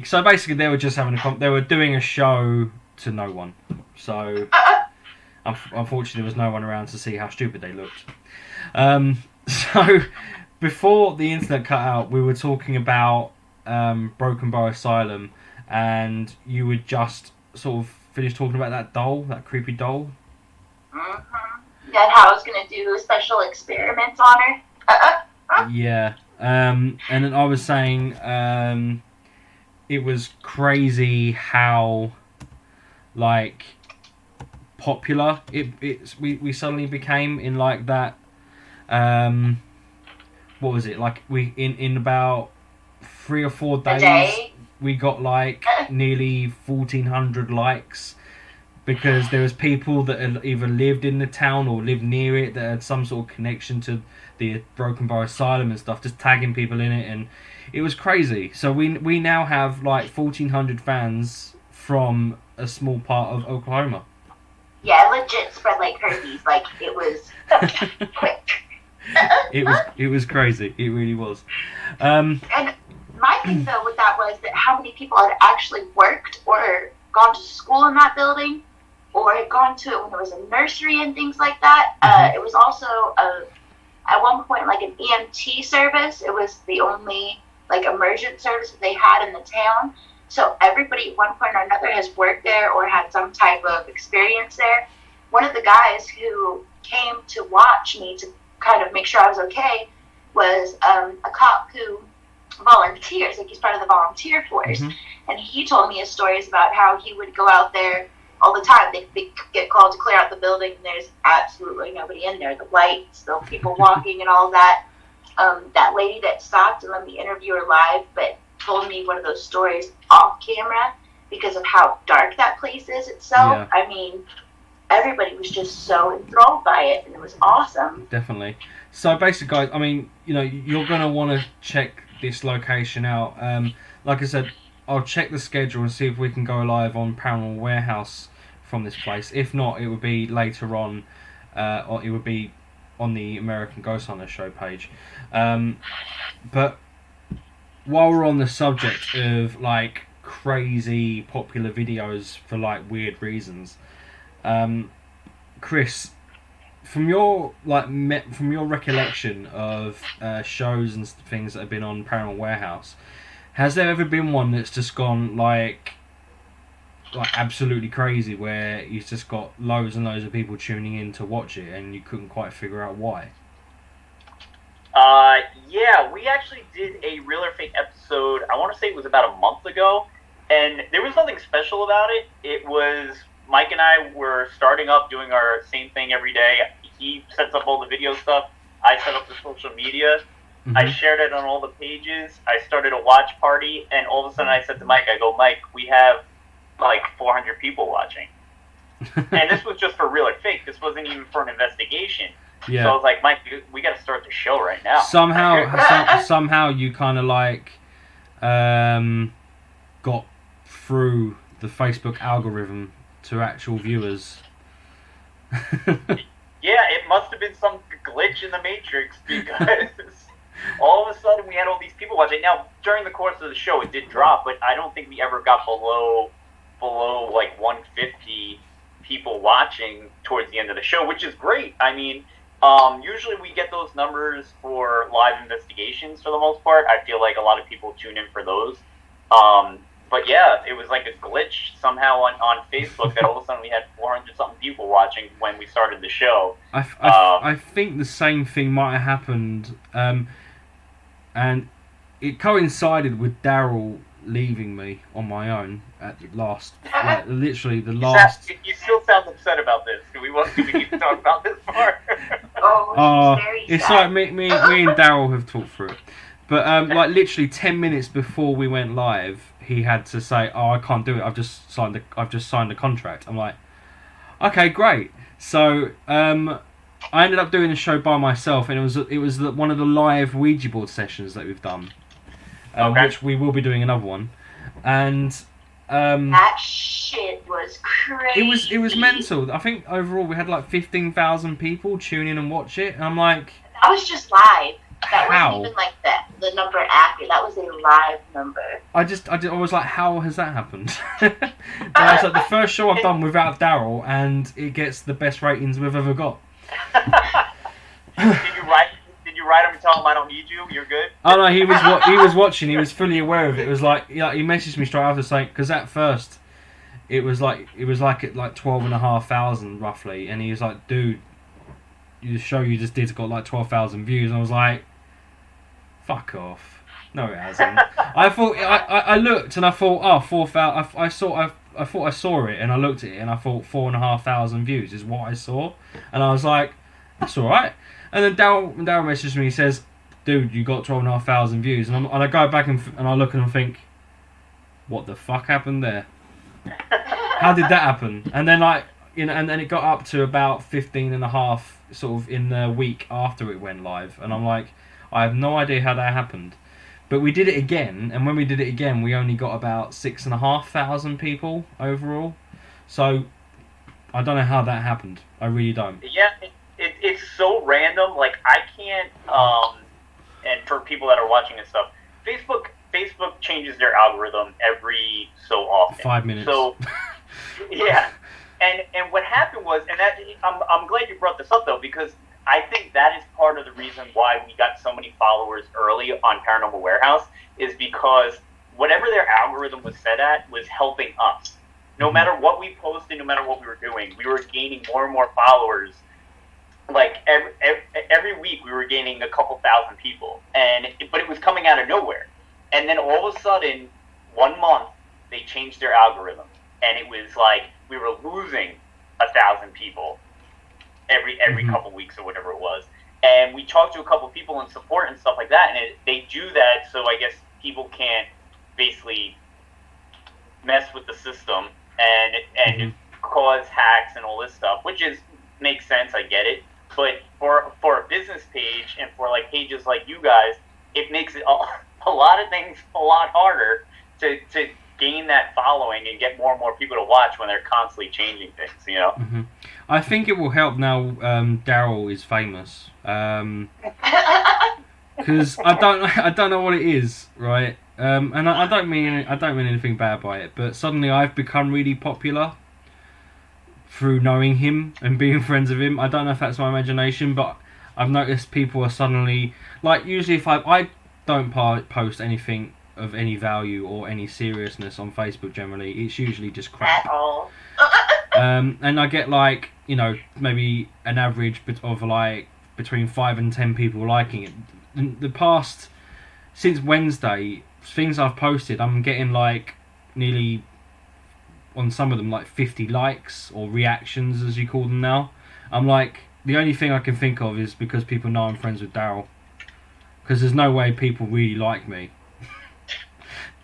So basically, they were just having they were doing a show to no one. So unfortunately, there was no one around to see how stupid they looked. So before the internet cut out, we were talking about Broken Bow Asylum, and you would just sort of finish talking about that doll, that creepy doll. Mm-hmm. And how I was going to do special experiments on her. Yeah. And then I was saying it was crazy how like popular we suddenly became in like that. What was it like? We in about 3 or 4 days we got like nearly 1,400 likes, because there was people that had either lived in the town or lived near it that had some sort of connection to the Broken Bow Asylum and stuff, just tagging people in it, and it was crazy. So we now have like 1,400 fans from a small part of Oklahoma. Yeah, legit spread like herpes. Like, it was quick. It was crazy. It really was. And my thing though with that was that how many people had actually worked or gone to school in that building, or had gone to it when there was a nursery and things like that. It was also at one point like an EMT service. It was the only like emergent service that they had in the town. So everybody at one point or another has worked there or had some type of experience there. One of the guys who came to watch me to kind of make sure I was okay was a cop who volunteers, like he's part of the volunteer force. And he told me his stories about how he would go out there all the time. They get called to clear out the building, and there's absolutely nobody in there. The lights, the people walking and all that. That lady that stopped and let me interview her live, but told me one of those stories off camera because of how dark that place is itself. Yeah. I mean, everybody was just so enthralled by it, and it was awesome. Definitely. So basically, guys, I mean, you know, you're going to want to check this location out. Like I said, I'll check the schedule and see if we can go live on Paranormal Warehouse from this place. If not, it would be later on, or it would be on the American Ghost Hunter show page. But while we're on the subject of like crazy popular videos for like weird reasons, Chris, from your recollection of shows and things that have been on Paranormal Warehouse, has there ever been one that's just gone like absolutely crazy, where you've just got loads and loads of people tuning in to watch it and you couldn't quite figure out why? Yeah, we actually did a Real or Fake episode, I want to say it was about a month ago, and there was nothing special about it. It was, Mike and I were starting up doing our same thing every day. He sets up all the video stuff, I set up the social media, I shared it on all the pages, I started a watch party, and all of a sudden I said to Mike, I go, Mike, we have like 400 people watching. And this was just for Real or Fake, this wasn't even for an investigation. Yeah. So I was like, Mike, we got to start the show right now. Somehow you kind of like got through the Facebook algorithm to actual viewers. Yeah, it must have been some glitch in the Matrix, because all of a sudden we had all these people watching. Now, during the course of the show, it did drop, but I don't think we ever got below like 150 people watching towards the end of the show, which is great. I mean, usually we get those numbers for live investigations for the most part. I feel like a lot of people tune in for those. But yeah, it was like a glitch somehow on Facebook that all of a sudden we had 400-something people watching when we started the show. I think the same thing might have happened, and it coincided with Daryl leaving me on my own at the last, literally the last. You still sound upset about this. Do we need to talk about this part? It's like me and Daryl have talked through it, but like literally 10 minutes before we went live, he had to say, "Oh, I can't do it. I've just signed the contract." I'm like, "Okay, great." So I ended up doing the show by myself, and it was one of the live Ouija board sessions that we've done. Which we will be doing another one, and that shit was crazy. It was mental. I think overall we had like 15,000 people tune in and watch it, and I'm like, that was just live. That How? wasn't even like the number accurate. That was a live number. I was like, how has that happened? And I was like, the first show I've done without Daryl, and it gets the best ratings we've ever got. Did you write him and tell him I don't need you? You're good. Oh no, he was watching. He was fully aware of it. It was like, yeah, he messaged me straight after saying, because at first it was like at like 12,500 roughly, and he was like, dude, the show you just did's got like 12,000 views, and I was like, fuck off. No, it hasn't. I thought I looked and I thought, oh, 4,000. I thought I saw it, and I looked at it and I thought 4,500 views is what I saw, and I was like, that's all right. And then Daryl messaged me. He says, dude, you got 12,500 views, and I go back and I look and I think, what the fuck happened there? How did that happen? And then and then it got up to about 15.5 sort of in the week after it went live, and I'm like, I have no idea how that happened. But we did it again, and when we did it again, we only got about 6,500 people overall. So I don't know how that happened. I really don't. Yeah, it's so random. Like I can't. And for people that are watching and stuff, Facebook changes their algorithm every so often. 5 minutes. So yeah, and what happened was, and that I'm glad you brought this up though, because I think that is part of the reason why we got so many followers early on Paranormal Warehouse, is because whatever their algorithm was set at was helping us. No matter what we posted, no matter what we were doing, we were gaining more and more followers. Like every week we were gaining a couple thousand people, but it was coming out of nowhere. And then all of a sudden, 1 month, they changed their algorithm, and it was like we were losing 1,000 people every couple weeks or whatever it was. And we talked to a couple people in support and stuff like that, and they do that so I guess people can't basically mess with the system and cause hacks and all this stuff, which makes sense. I get it. But for a business page and for like pages like you guys, it makes it a lot of things a lot harder to gain that following and get more and more people to watch when they're constantly changing things, you know? Mm-hmm. I think it will help now Daryl is famous. Because I don't know what it is, right? And I don't mean anything bad by it, but suddenly I've become really popular through knowing him and being friends with him. I don't know if that's my imagination, but I've noticed people are suddenly, like, usually if I don't post anything of any value or any seriousness on Facebook generally, it's usually just crap. At all. And I get like, you know, maybe an average of like between 5 and 10 people liking it. The past, since Wednesday, things I've posted, I'm getting like nearly, on some of them, like 50 likes or reactions as you call them now. I'm like, the only thing I can think of is because people know I'm friends with Daryl. Because there's no way people really like me.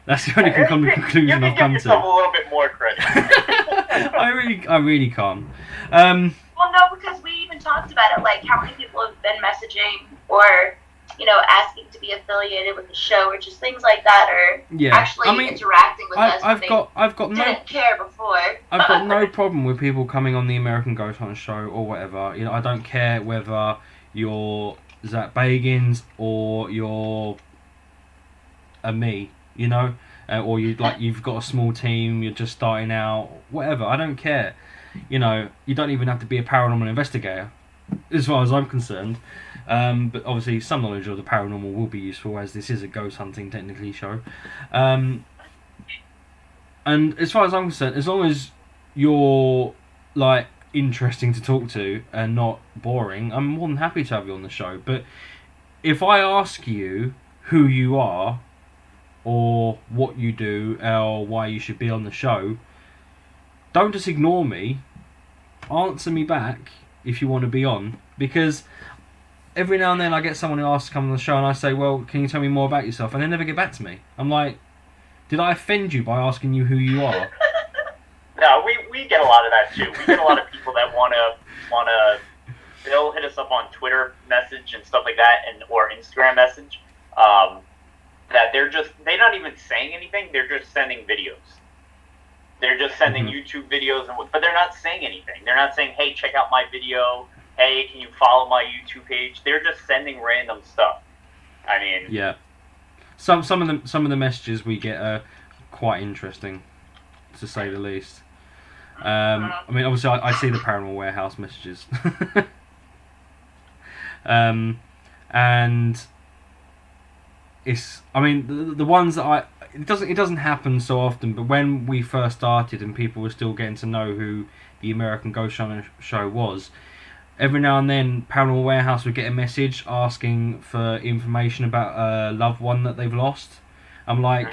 That's the only conclusion I've come to. You can give yourself a little bit more credit. I really can't. Well, no, because we even talked about it, like how many people have been messaging or, you know, asking to be affiliated with the show, or just things like that, or actually interacting with us. I've didn't care before. I've got no problem with people coming on the American Ghost Hunt show or whatever. You know, I don't care whether you're Zach Bagans or you're me. You know, or you've got a small team, you're just starting out, whatever. I don't care. You know, you don't even have to be a paranormal investigator, as far as I'm concerned. But obviously, some knowledge of the paranormal will be useful, as this is a ghost hunting technically show. And as far as I'm concerned, as long as you're like interesting to talk to and not boring, I'm more than happy to have you on the show. But if I ask you who you are, or what you do, or why you should be on the show, don't just ignore me. Answer me back if you want to be on, because every now and then I get someone who asks to come on the show, and I say, well, can you tell me more about yourself? And they never get back to me. I'm like, did I offend you by asking you who you are? No, we get a lot of that too. We get a lot of people that wanna they'll hit us up on Twitter message and stuff like that, or Instagram message. That they're not even saying anything, they're just sending videos. They're just sending YouTube videos, but they're not saying anything. They're not saying, hey, check out my video. Hey, can you follow my YouTube page? They're just sending random stuff. I mean, Yeah. Some of the messages we get are quite interesting, to say the least. I mean, obviously, I see the Paranormal Warehouse messages, and it's. I mean, the ones that it doesn't happen so often. But when we first started and people were still getting to know who the American Ghost Hunter show was, every now and then Paranormal Warehouse would get a message asking for information about a loved one that they've lost. I'm like,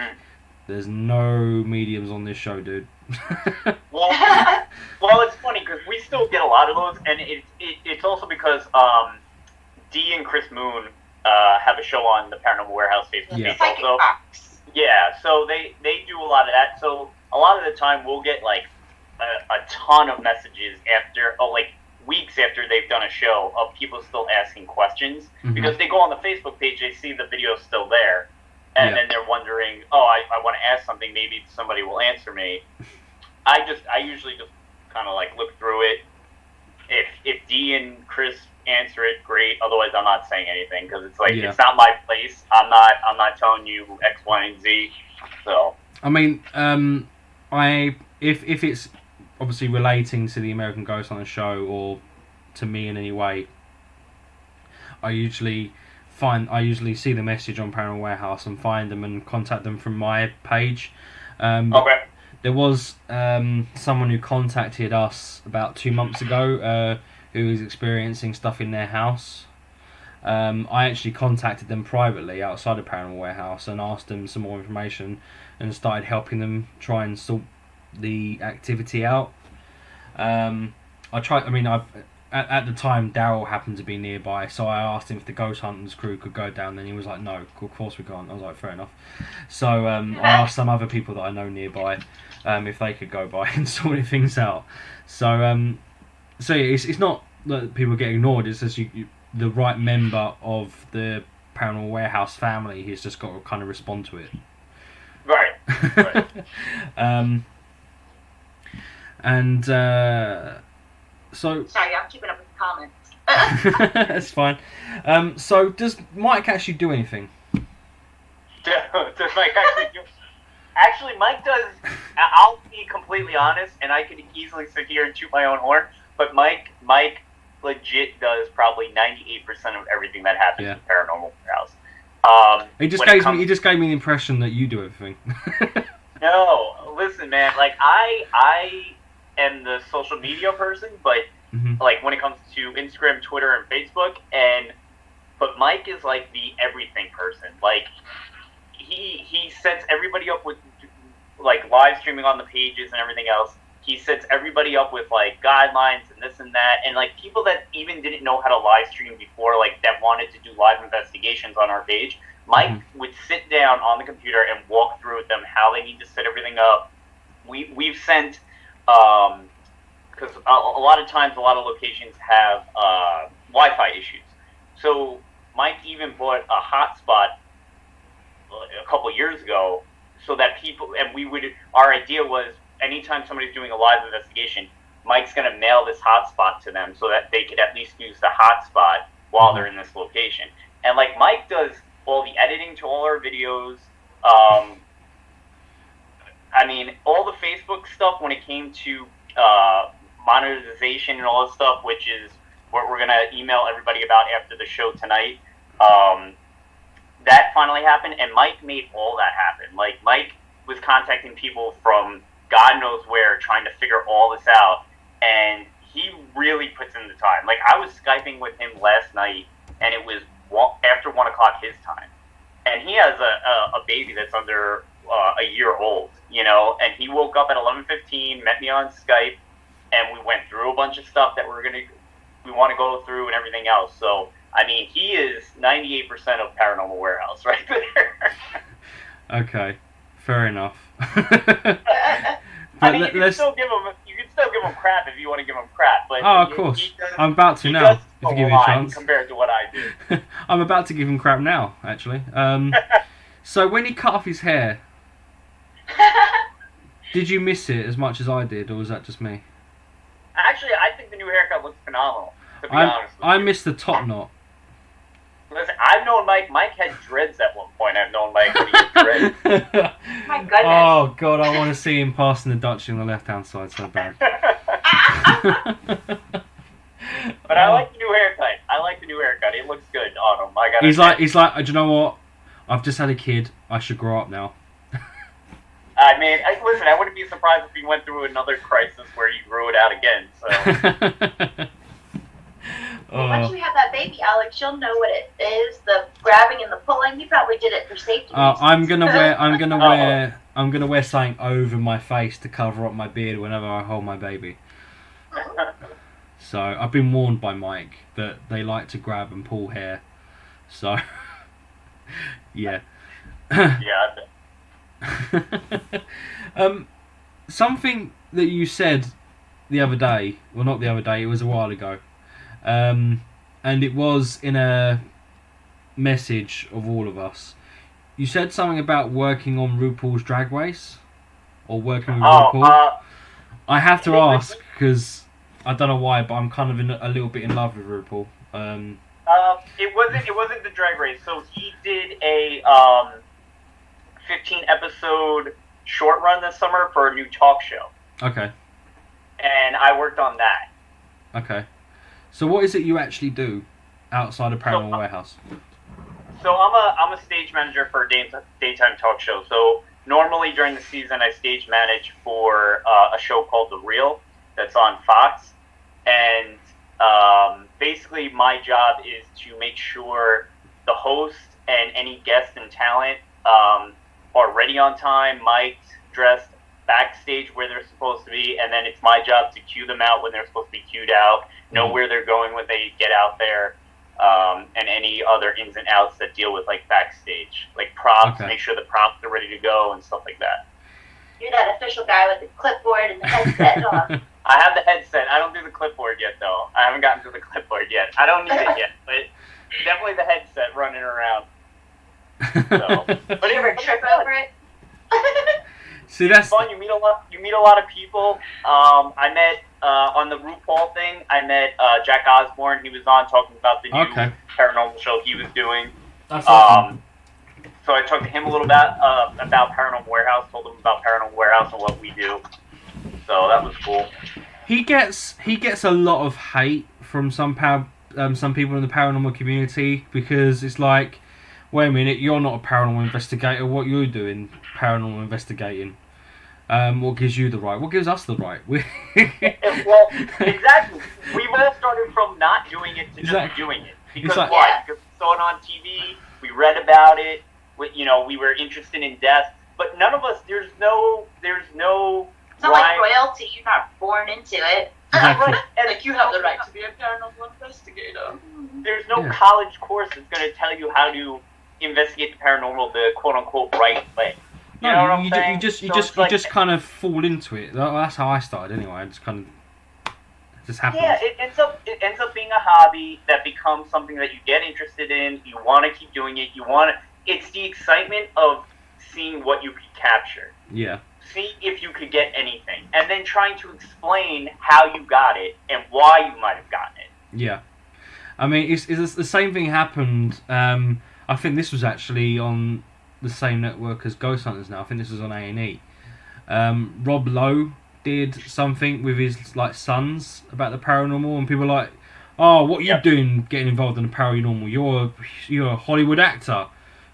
there's no mediums on this show, dude. Well, it's funny because we still get a lot of those, and it's also because Dee and Chris Moon have a show on the Paranormal Warehouse Facebook page also. Yeah, so they do a lot of that. So a lot of the time we'll get like a ton of messages after, like weeks after they've done a show, of people still asking questions because they go on the Facebook page, they see the video still there, and then they're wondering, oh, I want to ask something, maybe somebody will answer me. I usually just kind of like look through it. If Dee and Chris answer it, great. Otherwise, I'm not saying anything because it's like it's not my place. I'm not telling you X, Y, and Z. So I mean, if it's obviously relating to the American Ghost Hunter show or to me in any way, I usually see the message on Paranormal Warehouse and find them and contact them from my page. Okay. There was someone who contacted us about 2 months ago who was experiencing stuff in their house. I actually contacted them privately outside of Paranormal Warehouse and asked them some more information and started helping them try and sort the activity out. At the time, Daryl happened to be nearby, so I asked him if the Ghost Hunters crew could go down, and he was like, no, of course we can't. I was like, fair enough. So I asked some other people that I know nearby if they could go by and sort things out. So it's not that people get ignored, it's just the right member of the Paranormal Warehouse family, he's just got to kind of respond to it. Right. So sorry, I'm keeping up with the comments. That's fine. So does Mike actually do anything? Does Mike actually do? Actually, Mike does. I'll be completely honest, and I could easily sit here and toot my own horn, but Mike legit does probably 98% of everything that happens in Paranormal Warehouse. He just gave me the impression that you do everything. No, listen, man. Like I am the social media person, but like when it comes to Instagram, Twitter, and Facebook, but Mike is like the everything person. Like he sets everybody up with like live streaming on the pages and everything else. He sets everybody up with like guidelines and this and that, and like people that even didn't know how to live stream before, like that wanted to do live investigations on our page. Mike would sit down on the computer and walk through with them how they need to set everything up. We've sent because a lot of times a lot of locations have Wi-Fi issues. So Mike even bought a hotspot a couple years ago so that people, and our idea was anytime somebody's doing a live investigation, Mike's going to mail this hotspot to them so that they could at least use the hotspot while they're in this location. And like Mike does all the editing to all our videos. I mean, all the Facebook stuff when it came to monetization and all this stuff, which is what we're going to email everybody about after the show tonight. That finally happened, and Mike made all that happen. Like, Mike was contacting people from God knows where, trying to figure all this out, and he really puts in the time. Like, I was Skyping with him last night, and it was after 1 o'clock his time. And he has a baby that's under a year old, you know, and he woke up at 11:15, met me on Skype, and we went through a bunch of stuff that we want to go through and everything else. So, I mean, he is 98% of Paranormal Warehouse right there. Okay, fair enough. I mean, you can still give him crap if you want to give him crap. But of course. I'm about to now, if you give me a chance. Compared to what I do. I'm about to give him crap now, actually. So when he cut off his hair, did you miss it as much as I did, or was that just me? Actually, I think the new haircut looks phenomenal, to be honest with you. I missed the top knot. Listen, I've known Mike. Mike had dreads at one point. I've known Mike when he had dreads. My goodness. Oh God, I want to see him passing the Dutchie on the left-hand side so bad. But I like the new haircut. It looks good on him. He's like, do you know what? I've just had a kid. I should grow up now. Listen, I wouldn't be surprised if he went through another crisis where he grew it out again. So. Once you have that baby, Alex, you'll know what it is. The grabbing and the pulling. He probably did it for safety reasons. I'm gonna wear something over my face to cover up my beard whenever I hold my baby. So I've been warned by Mike that they like to grab and pull hair. So yeah. Yeah. Something that you said the other day, well, not the other day, it was a while ago, and it was in a message of all of us. You said something about working on RuPaul's Drag Race, or working with RuPaul. I have to ask because I don't know why, but I'm kind of a little bit in love with RuPaul. It wasn't the Drag Race. So he did a 15 episode short run this summer for a new talk show. Okay. And I worked on that. Okay. So what is it you actually do outside of Paranormal Warehouse? So I'm a stage manager for a daytime talk show. So normally during the season I stage manage for a show called The Real that's on Fox. And basically my job is to make sure the host and any guest and talent are ready on time, mic'd, dressed, backstage where they're supposed to be, and then it's my job to cue them out when they're supposed to be cued out, know where they're going when they get out there, and any other ins and outs that deal with like backstage, like props, make sure the props are ready to go and stuff like that. You're that official guy with the clipboard and the headset on. I have the headset. I don't do the clipboard yet, though. I haven't gotten to the clipboard yet. I don't need it yet, but definitely the headset running around. So, but you ever trip over it? See, that's fun. You meet a lot of people. I met on the RuPaul thing. I met Jack Osborne. He was on talking about the new paranormal show he was doing. That's awesome. So I talked to him a little bit about Paranormal Warehouse. Told him about Paranormal Warehouse and what we do. So that was cool. He gets a lot of hate from some people in the paranormal community because it's like, wait a minute, you're not a paranormal investigator. What you're doing, paranormal investigating. What gives you the right? What gives us the right? Well, exactly. We've all started from not doing it to just doing it. Because why? Because we saw it on TV. We read about it. We were interested in death. But none of us. There's no. It's not like royalty. You're not born into it. Exactly. And like you have the right to be a paranormal investigator. There's no college course that's going to tell you how to investigate the paranormal the quote unquote right way. You know what I'm saying? You just kind of fall into it. That's how I started anyway. I just kind of just happens. Yeah, it ends up being a hobby that becomes something that you get interested in. You want to keep doing it. It's the excitement of seeing what you could capture. Yeah. See if you could get anything, and then trying to explain how you got it and why you might have gotten it. Yeah, I mean, it's the same thing happened. I think this was actually on the same network as Ghost Hunters now. I think this was on A&E. Rob Lowe did something with his sons about the paranormal, and people were like, "Oh, what are you doing getting involved in the paranormal? You're a Hollywood actor.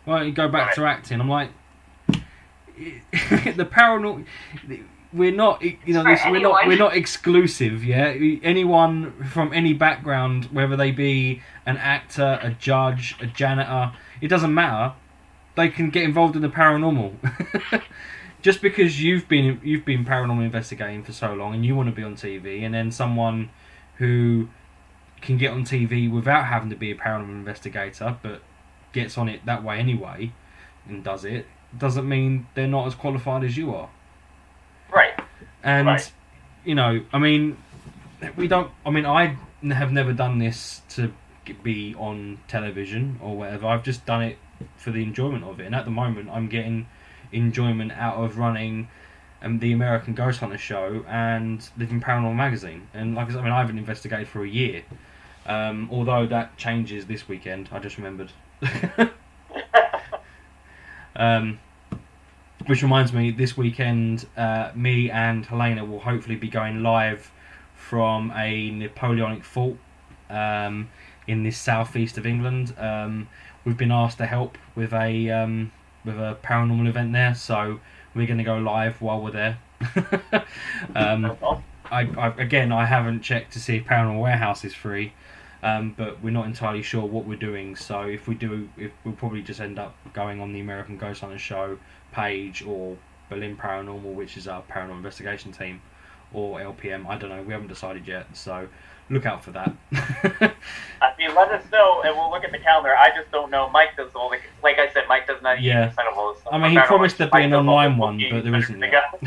Why don't you go back to acting?" I'm like, the paranormal, we're not we're not exclusive. Yeah, anyone from any background, whether they be an actor, a judge, a janitor, it doesn't matter. They can get involved in the paranormal. Just because you've been paranormal investigating for so long and you want to be on TV, and then someone who can get on TV without having to be a paranormal investigator but gets on it that way anyway and does it, doesn't mean they're not as qualified as you are. Right. And I mean, I have never done this to be on television or whatever. I've just done it for the enjoyment of it, and at the moment I'm getting enjoyment out of running the American Ghost Hunter show and Living Paranormal magazine. And like I said, I haven't investigated for a year, although that changes this weekend. I just remembered Which reminds me, this weekend, me and Helena will hopefully be going live from a Napoleonic fort in the southeast of England. We've been asked to help with a paranormal event there, so we're going to go live while we're there. I haven't checked to see if Paranormal Warehouse is free, but we're not entirely sure what we're doing. So if we'll probably just end up going on the American Ghost Hunter Show page or Berlin Paranormal, which is our paranormal investigation team, or LPM. I don't know. We haven't decided yet. So look out for that. I mean, let us know, and we'll look at the calendar. I just don't know. Mike does all the, like I said, Mike does 98% of all this stuff. I mean, he promised there'd be an online one, but there isn't yet.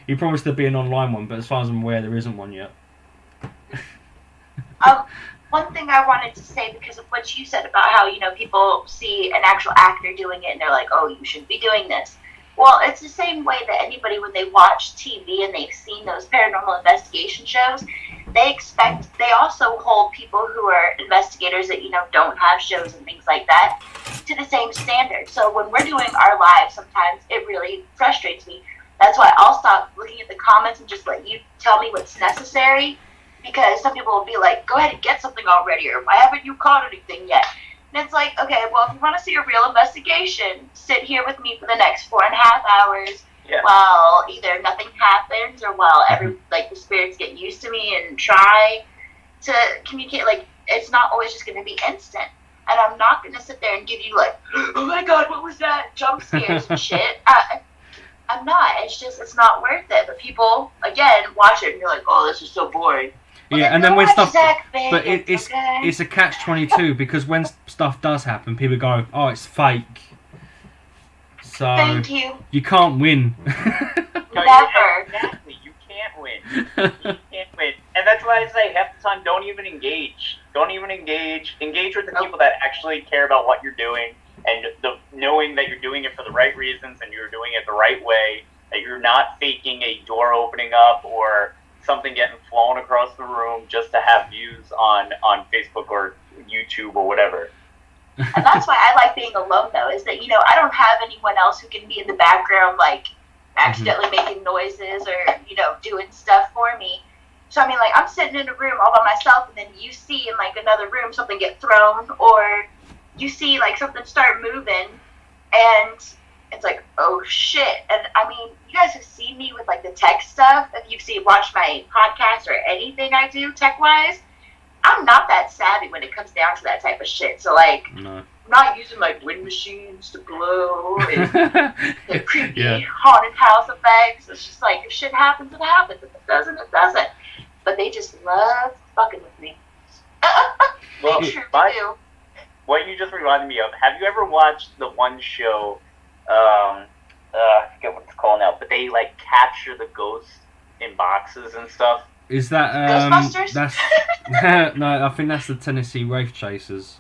He promised there'd be an online one, but as far as I'm aware, there isn't one yet. One thing I wanted to say, because of what you said about how, people see an actual actor doing it and they're like, oh, you shouldn't be doing this. Well, it's the same way that anybody, when they watch TV and they've seen those paranormal investigation shows, they also hold people who are investigators that, don't have shows and things like that to the same standard. So when we're doing our lives, sometimes it really frustrates me. That's why I'll stop looking at the comments and just let you tell me what's necessary. Because some people will be like, go ahead and get something already, or why haven't you caught anything yet? And it's like, okay, well, if you want to see a real investigation, sit here with me for the next 4.5 hours while either nothing happens or while the spirits get used to me and try to communicate. Like, it's not always just going to be instant. And I'm not going to sit there and give you, like, oh my God, what was that? Jump scares and shit. I'm not. It's not worth it. But people, again, watch it and you're like, oh, this is so boring. Yeah, and then when stuff, but it's a catch-22 because when stuff does happen, people go, "Oh, it's fake." So thank you. You can't win. Never. Exactly, you can't win. You can't win, and that's why I say half the time, don't even engage. Don't even engage. Engage with the people that actually care about what you're doing, and knowing that you're doing it for the right reasons and you're doing it the right way. That you're not faking a door opening up or something getting flown across the room just to have views on Facebook or YouTube or whatever. And that's why I like being alone, though, is that, I don't have anyone else who can be in the background, like, accidentally making noises or, doing stuff for me. So, I mean, like, I'm sitting in a room all by myself, and then you see in, like, another room something get thrown, or you see, like, something start moving, and it's like, oh, shit. And, I mean, you guys have seen me with, like, the tech stuff. If you've watched my podcast or anything I do tech-wise, I'm not that savvy when it comes down to that type of shit. So, like, I'm not using, like, wind machines to blow and the creepy haunted house effects. It's just like, if shit happens, it happens. If it doesn't, it doesn't. But they just love fucking with me. Well, they sure do. What you just reminded me of, have you ever watched the one show, I forget what it's called now, but they, like, capture the ghosts in boxes and stuff? Is that, Ghostbusters? That's, no, I think that's the Tennessee Wraith Chasers.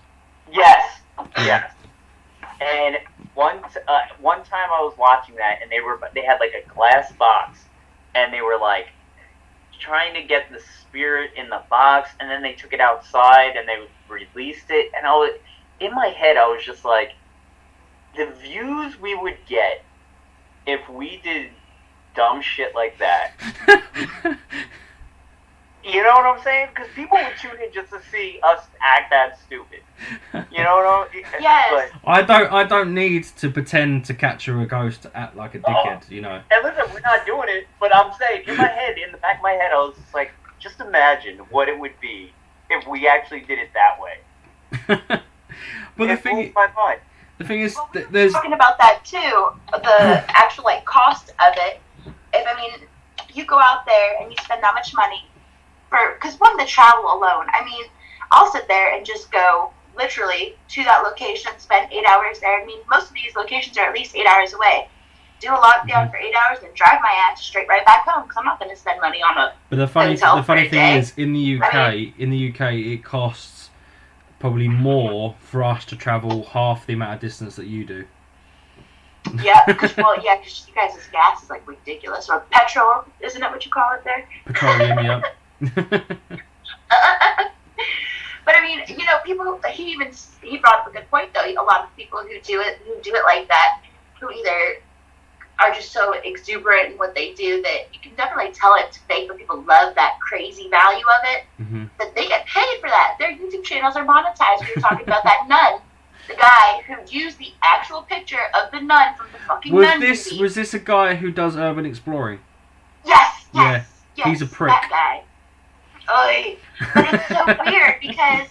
Yes. And one time I was watching that, and they had, like, a glass box, and they were, like, trying to get the spirit in the box, and then they took it outside, and they released it, and in my head, I was just like, the views we would get if we did dumb shit like that. You know what I'm saying? Because people would tune in just to see us act that stupid. You know what I mean? Yes. I don't need to pretend to capture a ghost to act like a dickhead, And listen, we're not doing it, but I'm saying, in the back of my head, I was just like, just imagine what it would be if we actually did it that way. But the thing is, there's talking about that too. The actual cost of it. If you go out there and you spend that much money because the travel alone. I mean, I'll sit there and just go literally to that location, spend 8 hours there. I mean, most of these locations are at least 8 hours away. Do a lockdown for 8 hours and drive my ass straight right back home because I'm not going to spend money on a But the funny thing is, in the UK, it costs probably more for us to travel half the amount of distance that you do. Yeah, because you guys' gas is like ridiculous, or petrol, isn't it what you call it there? Petroleum, yep. But I mean, people. He brought up a good point though. A lot of people who do it like that, who either are just so exuberant in what they do that you can definitely tell it's fake, but people love that crazy value of it. Mm-hmm. That they get paid for that. Their YouTube channels are monetized. We were talking about that nun, the guy who used the actual picture of the nun from the fucking nun movie. Was this a guy who does urban exploring? Yes. Yeah, he's a prick. That guy. Oy. But it's so weird because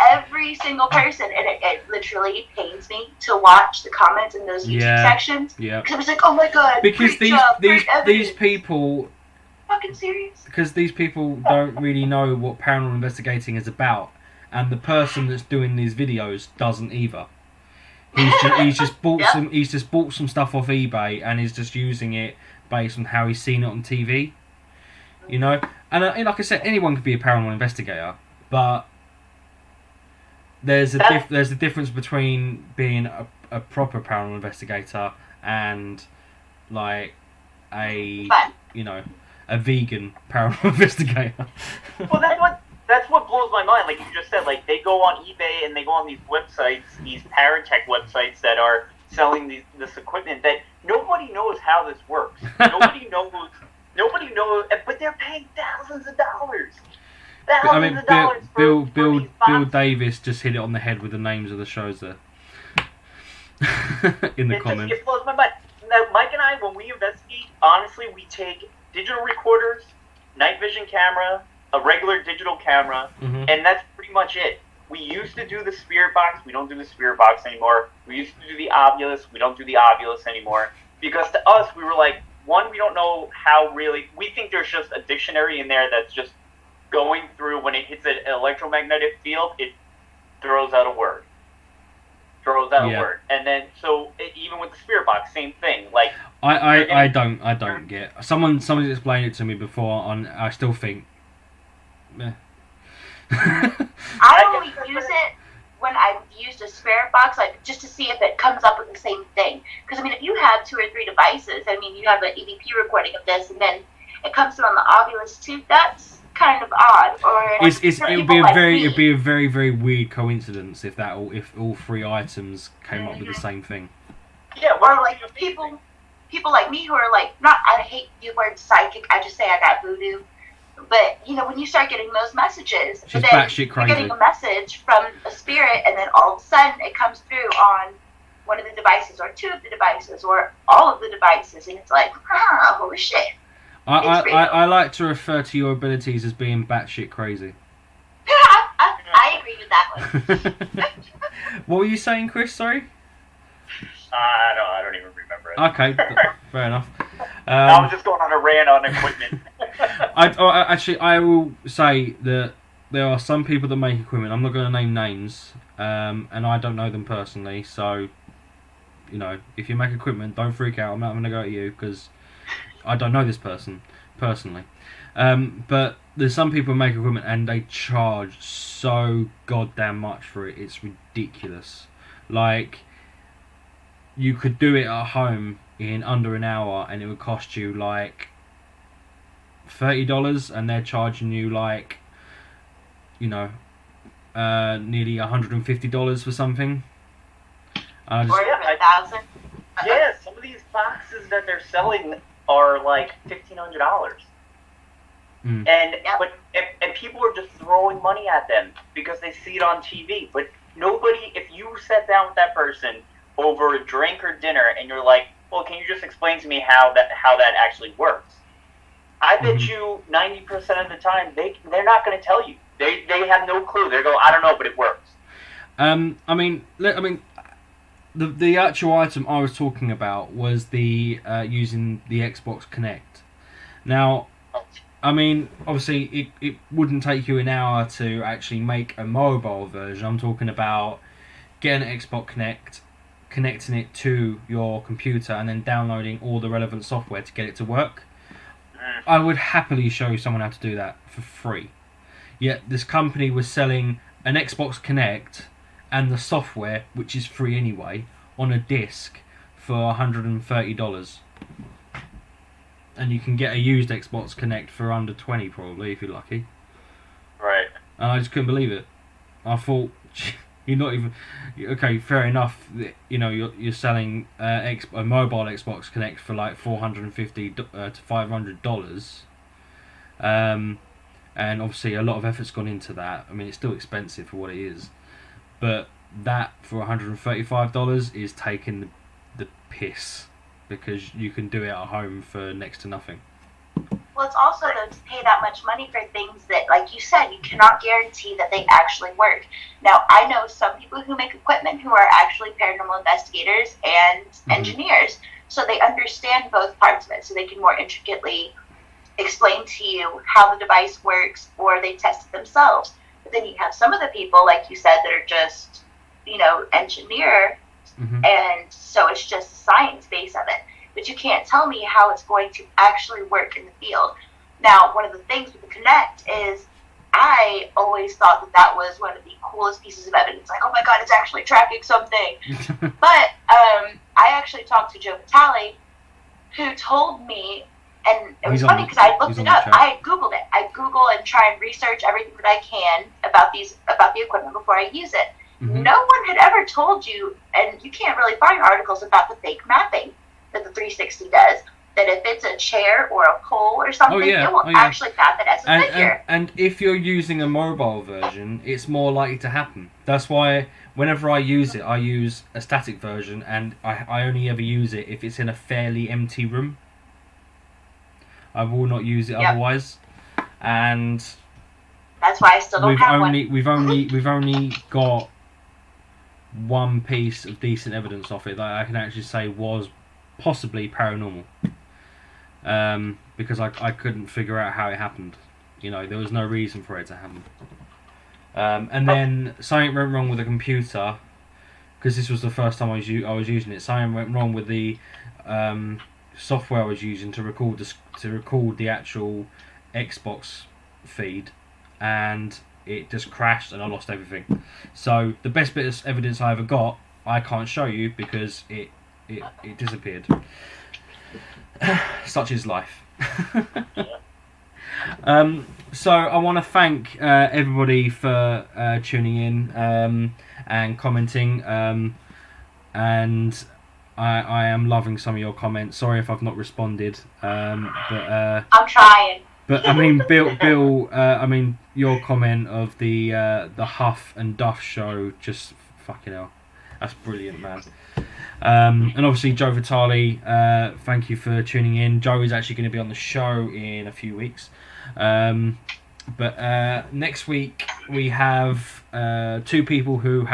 every single person, and it literally pains me to watch the comments in those YouTube sections. Yeah. Because it was like, oh my god. Because these people. Fucking serious. Because these people don't really know what paranormal investigating is about, and the person that's doing these videos doesn't either. He's just bought some stuff off eBay and is just using it based on how he's seen it on TV. You know, and like I said, anyone could be a paranormal investigator, but there's a difference between being a proper paranormal investigator and like a vegan paranormal investigator. Well, that's what blows my mind. Like you just said, like they go on eBay and they go on these websites, these paratech websites that are selling this equipment that nobody knows how this works. Nobody knows, but they're paying thousands of dollars. Bill Davis just hit it on the head with the names of the shows there. In the comments. It blows my mind. Now, Mike and I, when we investigate, honestly, we take digital recorders, night vision camera, a regular digital camera, and that's pretty much it. We used to do the spirit box. We don't do the spirit box anymore. We used to do the Ovilus. We don't do the Ovilus anymore. Because to us, we were like, one, we don't know how really... We think there's just a dictionary in there that's just going through. When it hits an electromagnetic field, it throws out a word. A word. And then, even with the spirit box, same thing. Like I don't get... Someone's explained it to me before, and I still think... Meh. I only use it when I've used a spirit box, like just to see if it comes up with the same thing. Because I mean, if you have 2 or 3 devices, I mean, you have an EVP recording of this, and then it comes through on the Ovilus too. That's kind of odd. Or it'd be a very, very weird coincidence if all 3 items came up with the same thing. Yeah, or like people like me who are like, I hate the word psychic. I just say I got voodoo. But, when you start getting those messages, she's then batshit crazy. You're getting a message from a spirit, and then all of a sudden it comes through on one of the devices, or 2 of the devices, or all of the devices, and it's like, holy shit. I like to refer to your abilities as being batshit crazy. I agree with that one. What were you saying, Chris? Sorry? I don't even remember it. Okay, fair enough. I was just going on a rant on equipment. I will say that there are some people that make equipment. I'm not going to name names, and I don't know them personally. So, if you make equipment, don't freak out. I'm not going to go at you because I don't know this person personally. But there's some people who make equipment and they charge so goddamn much for it. It's ridiculous. Like, you could do it at home in under an hour and it would cost you like $30, and they're charging you like, nearly $150 for something. Or $1,000. Yeah, some of these boxes that they're selling are like $1,500. And people are just throwing money at them because they see it on TV. But nobody, if you sat down with that person over a drink or dinner and you're like, well, can you just explain to me how that actually works? I bet you 90% of the time they're not going to tell you. They have no clue. They go, I don't know, but it works. The actual item I was talking about was the using the Xbox Connect. Now, obviously it wouldn't take you an hour to actually make a mobile version. I'm talking about getting an Xbox Connect, connecting it to your computer, and then downloading all the relevant software to get it to work. I would happily show someone how to do that for free. Yet this company was selling an Xbox Connect and the software, which is free anyway, on a disc for $130. And you can get a used Xbox Connect for under $20 probably, if you're lucky. Right. And I just couldn't believe it. I thought, you're not even okay. Fair enough. You know, you're selling a mobile Xbox Connect for like $450 to $500. And obviously a lot of effort's gone into that. I mean, it's still expensive for what it is, but that for $135 is taking the piss, because you can do it at home for next to nothing. Well, it's also, though, to pay that much money for things that, like you said, you cannot guarantee that they actually work. Now, I know some people who make equipment who are actually paranormal investigators and engineers, so they understand both parts of it, so they can more intricately explain to you how the device works, or they test it themselves. But then you have some of the people, like you said, that are just, engineer, and so it's just the science base of it. But you can't tell me how it's going to actually work in the field. Now, one of the things with the Kinect is I always thought that was one of the coolest pieces of evidence. Like, oh my God, it's actually tracking something. But I actually talked to Joe Vitale, who told me, and it was funny because I looked it up. I Googled it. I Google and try and research everything that I can about the equipment before I use it. No one had ever told you, and you can't really find articles about the fake mapping that the 360 does, that if it's a chair or a pole or something, it will actually map it as a figure. And if you're using a mobile version, it's more likely to happen. That's why whenever I use it, I use a static version, and I only ever use it if it's in a fairly empty room. I will not use it otherwise. And that's why I still don't have one. We've only got one piece of decent evidence of it that I can actually say was possibly paranormal, because I couldn't figure out how it happened. There was no reason for it to happen. And then something went wrong with the computer, because this was the first time I was using it. Something went wrong with the software I was using to record the actual Xbox feed, and it just crashed and I lost everything. So the best bit of evidence I ever got, I can't show you because it disappeared. Such is life. So I want to thank everybody for tuning in and commenting, and I am loving some of your comments. Sorry if I've not responded, but I'm trying. But I mean, Bill, I mean, your comment of the Huff and Duff show, just fucking hell, that's brilliant, man. And obviously Joe Vitale, thank you for tuning in. Joe is actually going to be on the show in a few weeks. But next week we have two people who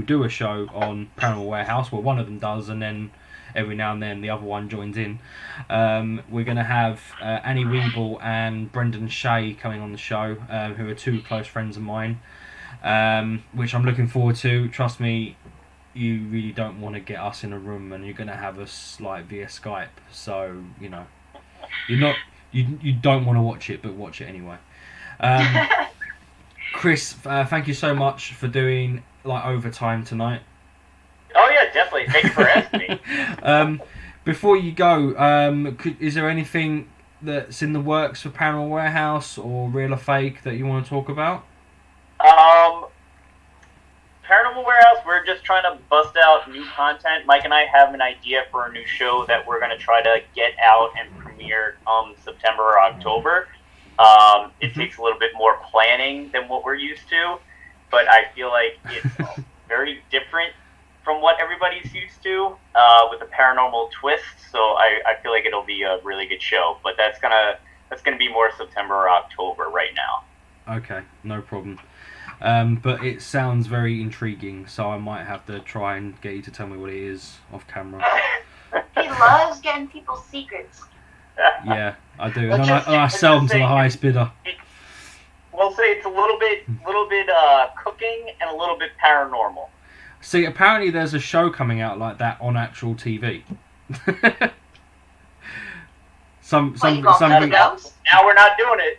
do a show on Paranormal Warehouse. Well, one of them does, and then every now and then the other one joins in. We're going to have Annie Weeble and Brendan Shea coming on the show, who are two close friends of mine, which I'm looking forward to. Trust me, you really don't want to get us in a room, and you're going to have us like via Skype. So you don't want to watch it, but watch it anyway. Chris, thank you so much for doing overtime tonight. Oh yeah, definitely. Thank you for asking me. Before you go, is there anything that's in the works for Paranormal Warehouse or Real or Fake that you want to talk about? Paranormal Warehouse, we're just trying to bust out new content. Mike and I have an idea for a new show that we're going to try to get out and premiere September or October. It takes a little bit more planning than what we're used to, but I feel like it's very different from what everybody's used to, with a paranormal twist. So I feel like it'll be a really good show, but that's gonna be more September or October right now. Okay, no problem. But it sounds very intriguing, so I might have to try and get you to tell me what it is off camera. He loves getting people's secrets. Yeah, I do, and I sell them to the highest bidder. We'll say it's a little bit cooking and a little bit paranormal. See, apparently there's a show coming out like that on actual TV. Something. Now we're not doing it.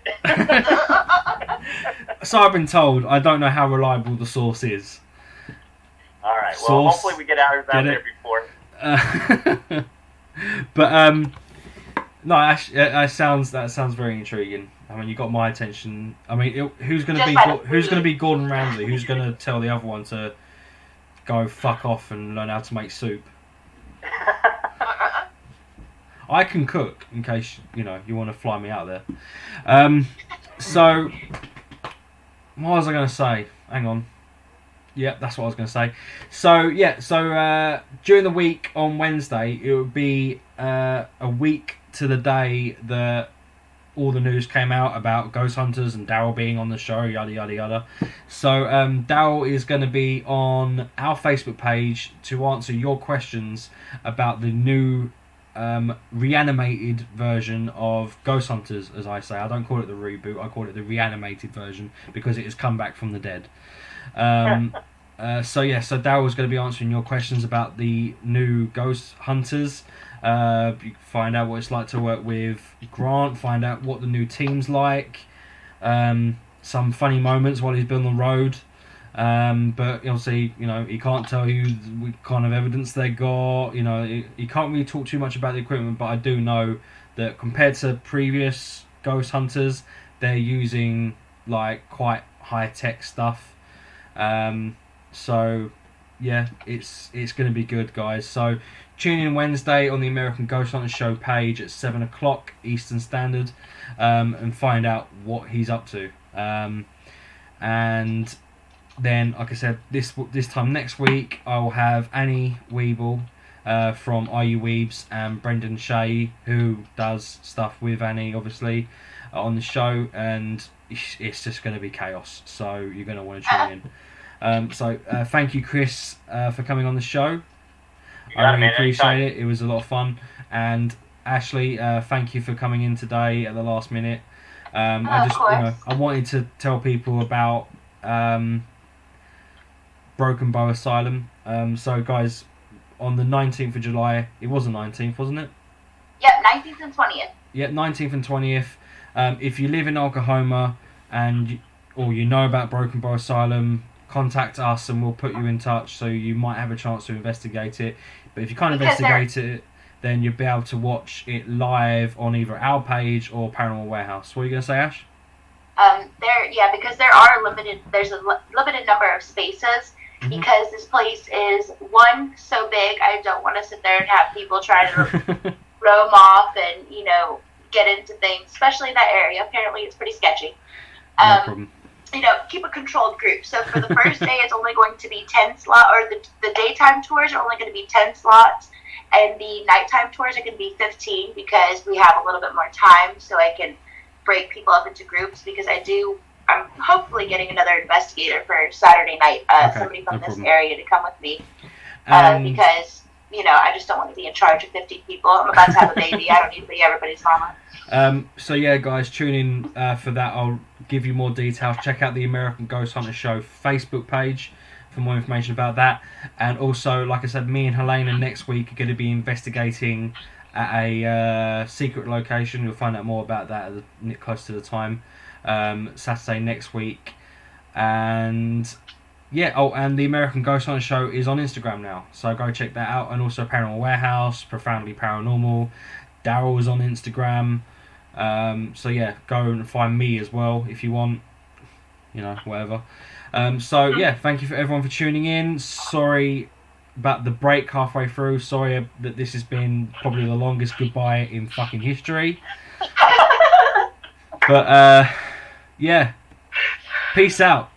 So I've been told. I don't know how reliable the source is. All right. Well, hopefully we get ours out there before. But no, that sounds very intriguing. I mean, you got my attention. I mean, who's going Just to by be the who's going to food. be Gordon Ramsay? Who's going to tell the other one to go fuck off and learn how to make soup? I can cook, in case you want to fly me out there. So, what was I going to say? Hang on. Yep, that's what I was going to say. So during the week on Wednesday, it would be a week to the day that all the news came out about ghost hunters and Daryl being on the show, yada yada yada. So Daryl is going to be on our Facebook page to answer your questions about the new reanimated version of Ghost Hunters, as I say. I don't call it the reboot, I call it the reanimated version because it has come back from the dead. So Daryl's going to be answering your questions about the new Ghost Hunters. You can find out what it's like to work with Grant, find out what the new team's like, some funny moments while he's been on the road. But obviously, he can't tell you what kind of evidence they got. He can't really talk too much about the equipment, but I do know that compared to previous Ghost Hunters, they're using like quite high tech stuff. So yeah, it's going to be good, guys. So tune in Wednesday on the American Ghost Hunter Show page at 7 o'clock Eastern Standard, and find out what he's up to. And then, like I said, this time next week, I'll have Annie Weeble from Are You Weebs and Brendan Shea, who does stuff with Annie, obviously, on the show, and it's just going to be chaos. So you're going to want to tune in. Thank you, Chris, for coming on the show. I really appreciate it. It was a lot of fun. And Ashley, thank you for coming in today at the last minute. I wanted to tell people about Broken Bow Asylum. So guys, on the 19th of July, it was the 19th, wasn't it? Yep, 19th and 20th. Yep, 19th and 20th. If you live in Oklahoma or you know about Broken Bow Asylum, contact us and we'll put you in touch, so you might have a chance to investigate it. But if you can't investigate it, then you'll be able to watch it live on either our page or Paranormal Warehouse. What are you going to say, Ash? Because there's a limited number of spaces, because this place is, one, so big, I don't want to sit there and have people try to roam off and, get into things, especially in that area. Apparently it's pretty sketchy. No problem. Keep a controlled group. So for the first day, it's only going to be 10 slots, or the daytime tours are only going to be 10 slots, and the nighttime tours are going to be 15, because we have a little bit more time, so I can break people up into groups, because I'm hopefully getting another investigator for Saturday night, somebody from this area to come with me, because, I just don't want to be in charge of 50 people. I'm about to have a baby. I don't need to be everybody's mama. So yeah, guys, tune in for that. I'll give you more details. Check out the American Ghost Hunter Show Facebook page for more information about that. And also, like I said, me and Helena next week are going to be investigating at a secret location. You'll find out more about that close to the time. Saturday next week. And and the American Ghost Hunter Show is on Instagram now, so go check that out. And also Paranormal Warehouse, Profoundly Paranormal. Daryl is on Instagram. Go and find me as well if you want, whatever. Thank you for everyone for tuning in. Sorry about the break halfway through. Sorry that this has been probably the longest goodbye in fucking history. But peace out.